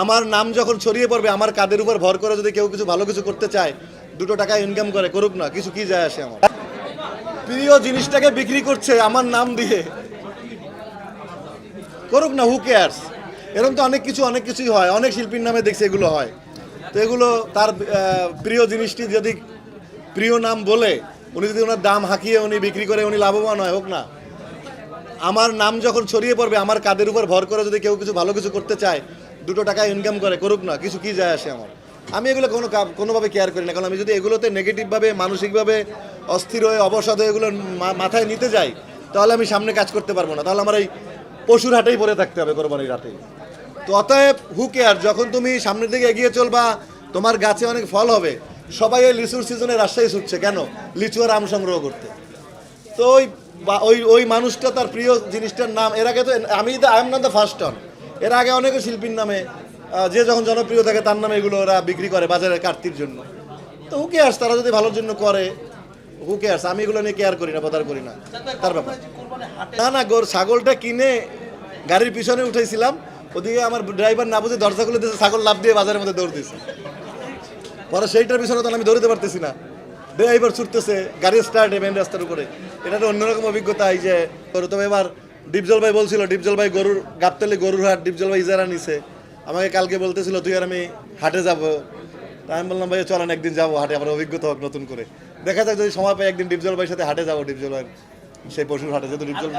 আমার নাম যখন ছড়িয়ে পড়বে, আমার কাঁধের উপর ভর করে যদি কেউ কিছু ভালো কিছু করতে চায়, দুটো টাকা ইনকাম করে, করুক না, কিছু কি যায় আসে। আমার প্রিয় জিনিসটাকে বিক্রি করছে আমার নাম দিয়ে, করুক না, হু কেয়ার্স। এরকম তো অনেক কিছুই হয়, অনেক শিল্পীর নামে দেখছি এগুলো হয়। তো এগুলো তার প্রিয় জিনিসটি যদি প্রিয় নাম বলে উনি যদি ওনার দাম হাঁকিয়ে উনি বিক্রি করে উনি লাভবান হয়, হোক না। আমার নাম যখন ছড়িয়ে পড়বে, আমার কাঁধের উপর ভর করে যদি কেউ কিছু ভালো কিছু করতে চায়, দুটো টাকা ইনকাম করে, করুক না, কিছু কি যায় আসে। আমার আমি এগুলো কোনোভাবে কেয়ার করি না, কারণ আমি যদি এগুলোতে নেগেটিভভাবে মানসিকভাবে অস্থির হয়ে অবসাদ হয়ে এগুলো মাথায় নিতে যাই, তাহলে আমি সামনে কাজ করতে পারবো না, তাহলে আমার এই পশুর হাটেই পড়ে থাকতে হবে, কোরবানির হাটেই। তো অতএব হু কেয়ার, যখন তুমি সামনের দিকে এগিয়ে চলবা, তোমার গাছে অনেক ফল হবে। সবাই এই লিচুর সিজনে রাজশাহী ছুটছে কেন? লিচু আর আম সংগ্রহ করতে। তো ওই মানুষটা তার প্রিয় জিনিসটার নাম, এর আগে তো I am not the first on, এর আগে অনেক শিল্পীর নামে যে যখন জনপ্রিয় থাকে তার নামে এগুলো ওরা বিক্রি করে বাজারে কাটতির জন্য। তো হু কেয়ার্স, তারা যদি ভালোর জন্য করে, হু কেয়ার্স। আমি এগুলো নিয়ে কেয়ার করি না, বদার করি না, তার ব্যাপার। না ছাগলটা কিনে গাড়ির পিছনে উঠেছিলাম, ওদিকে আমার ড্রাইভার না বুঝে দরজা খুলে দিয়েছে, ছাগল লাফ দিয়ে বাজারের মধ্যে দৌড় দিয়েছে। পরে সেইটার পিছনে তো আমি দৌড়তে পারতেছি না, ড্রাইভার ছুটতেছে, গাড়ি স্টার্ট মেন রাস্তার উপরে। এটা তো অন্যরকম অভিজ্ঞতা। এই যে তবে এবার ডিপজল ভাই বলছিল, ডিপজল ভাই গাবতলি গরুর হাট, ডিপজল ভাই ইজারা নিছে, আমাকে কালকে বলতেছিল তুই আর আমি হাটে যাবো। আমি বললাম ভাই চলেন একদিন যাবো হাটে, আবার অভিজ্ঞতা হোক নতুন করে। দেখা যাক যদি সময় পাই একদিন ডিপজল ভাইয়ের সাথে হাটে যাবো, ডিপজল ভাই সেই পশুর হাটে, যেহেতু ডিপজল